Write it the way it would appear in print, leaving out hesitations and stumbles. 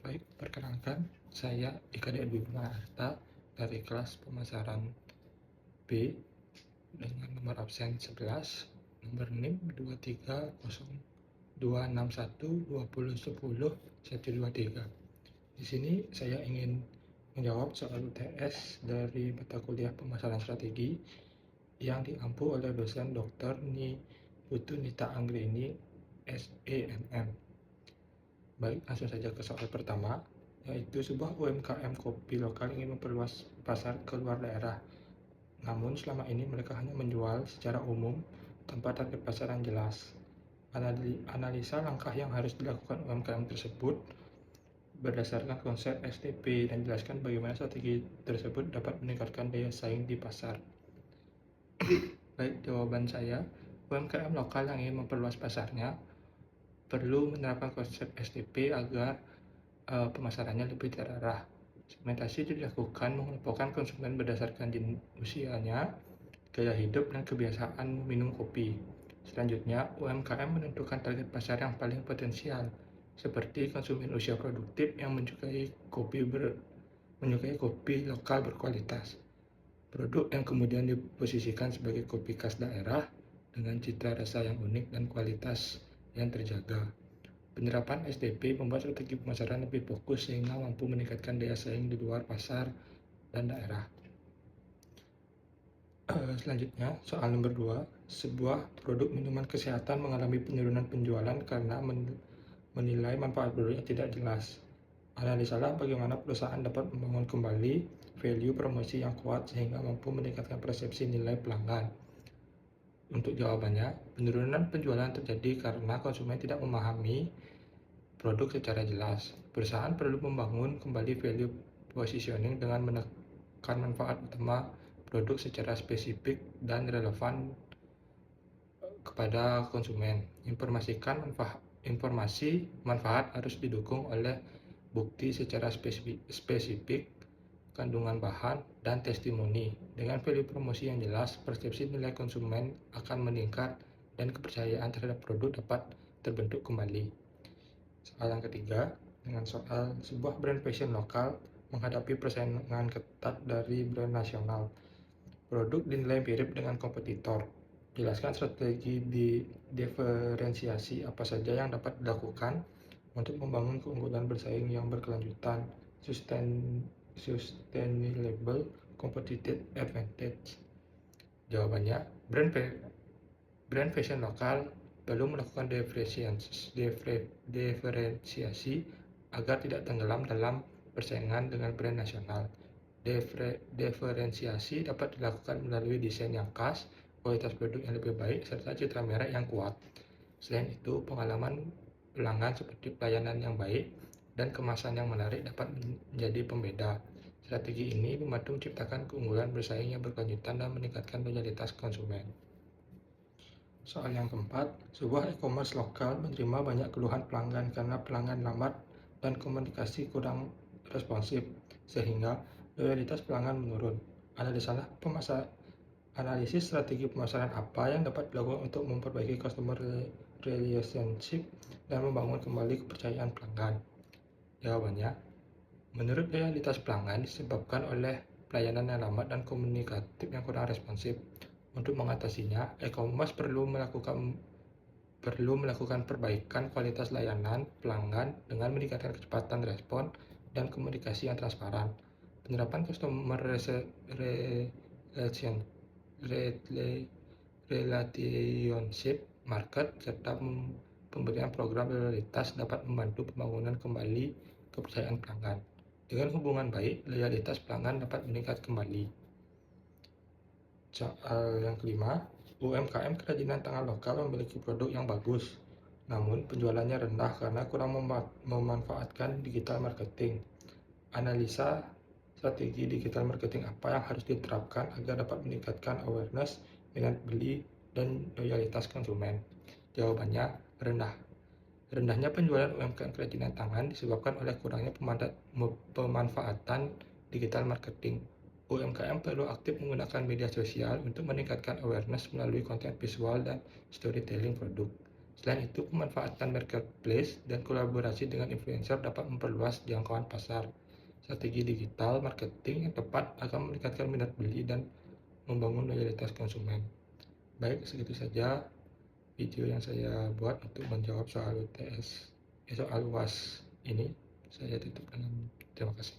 Baik, perkenalkan, saya Ika Dwi Arta dari kelas pemasaran B dengan nomor absen 11, nomor NIM 23002612010-123. Di sini saya ingin menjawab soal UTS dari mata kuliah pemasaran strategi yang diampu oleh dosen Dr. Putu Nita Anggreni, SEMM. Baik, langsung saja ke soal pertama, yaitu sebuah UMKM kopi lokal ingin memperluas pasar ke luar daerah. Namun selama ini mereka hanya menjual secara umum tanpa target pasar yang jelas. Analisa langkah yang harus dilakukan UMKM tersebut berdasarkan konsep STP dan jelaskan bagaimana strategi tersebut dapat meningkatkan daya saing di pasar. Baik, jawaban saya, UMKM lokal yang ingin memperluas pasarnya perlu menerapkan konsep STP agar pemasarannya lebih terarah. Segmentasi dilakukan mengelompokkan konsumen berdasarkan jenis usianya, gaya hidup, dan kebiasaan minum kopi. Selanjutnya, UMKM menentukan target pasar yang paling potensial, seperti konsumen usia produktif yang menyukai kopi lokal berkualitas. Produk yang kemudian diposisikan sebagai kopi khas daerah dengan cita rasa yang unik dan kualitas yang terjaga. Penerapan STP membuat strategi pemasaran lebih fokus sehingga mampu meningkatkan daya saing di luar pasar dan daerah. Selanjutnya, soal nomor 2, sebuah produk minuman kesehatan mengalami penurunan penjualan karena menilai manfaat produknya tidak jelas. Analisalah bagaimana perusahaan dapat membangun kembali value promosi yang kuat sehingga mampu meningkatkan persepsi nilai pelanggan. Untuk jawabannya, penurunan penjualan terjadi karena konsumen tidak memahami produk secara jelas. Perusahaan perlu membangun kembali value positioning dengan menekan manfaat utama produk secara spesifik dan relevan kepada konsumen. Informasi manfaat harus didukung oleh bukti secara spesifik, kandungan bahan, dan testimoni. Dengan value promosi yang jelas, persepsi nilai konsumen akan meningkat dan kepercayaan terhadap produk dapat terbentuk kembali. Soal yang ketiga, dengan soal sebuah brand fashion lokal menghadapi persaingan ketat dari brand nasional. Produk dinilai mirip dengan kompetitor. Jelaskan strategi diferensiasi apa saja yang dapat dilakukan untuk membangun keunggulan bersaing yang berkelanjutan, sustainable competitive advantage. Jawabannya, brand fashion lokal perlu melakukan diferensiasi agar tidak tenggelam dalam persaingan dengan brand nasional. Diferensiasi dapat dilakukan melalui desain yang khas, kualitas produk yang lebih baik, serta citra merek yang kuat. Selain itu, pengalaman pelanggan seperti pelayanan yang baik dan kemasan yang menarik dapat menjadi pembeda. Strategi ini membantu menciptakan keunggulan bersaing yang berkelanjutan dan meningkatkan loyalitas konsumen. Soal yang keempat, sebuah e-commerce lokal menerima banyak keluhan pelanggan karena pelanggan lambat dan komunikasi kurang responsif, sehingga loyalitas pelanggan menurun. Analisis strategi pemasaran apa yang dapat dilakukan untuk memperbaiki customer relationship dan membangun kembali kepercayaan pelanggan. Jawabannya, menurut loyalitas pelanggan disebabkan oleh pelayanan yang lambat dan komunikatif yang kurang responsif. Untuk mengatasinya, e-commerce perlu melakukan perbaikan kualitas layanan pelanggan dengan meningkatkan kecepatan respon dan komunikasi yang transparan. Penerapan customer relationship market serta pemberian program loyalitas dapat membantu pembangunan kembali kepercayaan pelanggan. Dengan hubungan baik, loyalitas pelanggan dapat meningkat kembali. Soal yang kelima, UMKM kerajinan tangan lokal memiliki produk yang bagus, namun penjualannya rendah karena kurang memanfaatkan digital marketing. Analisa strategi digital marketing apa yang harus diterapkan agar dapat meningkatkan awareness, minat beli, dan loyalitas konsumen? Jawabannya, rendah. Rendahnya penjualan UMKM kerajinan tangan disebabkan oleh kurangnya pemanfaatan digital marketing. UMKM perlu aktif menggunakan media sosial untuk meningkatkan awareness melalui konten visual dan storytelling produk. Selain itu, pemanfaatan marketplace dan kolaborasi dengan influencer dapat memperluas jangkauan pasar. Strategi digital marketing yang tepat akan meningkatkan minat beli dan membangun loyalitas konsumen. Baik, segitu saja video yang saya buat untuk menjawab soal UTS, soal UAS ini. Saya tutup dengan terima kasih.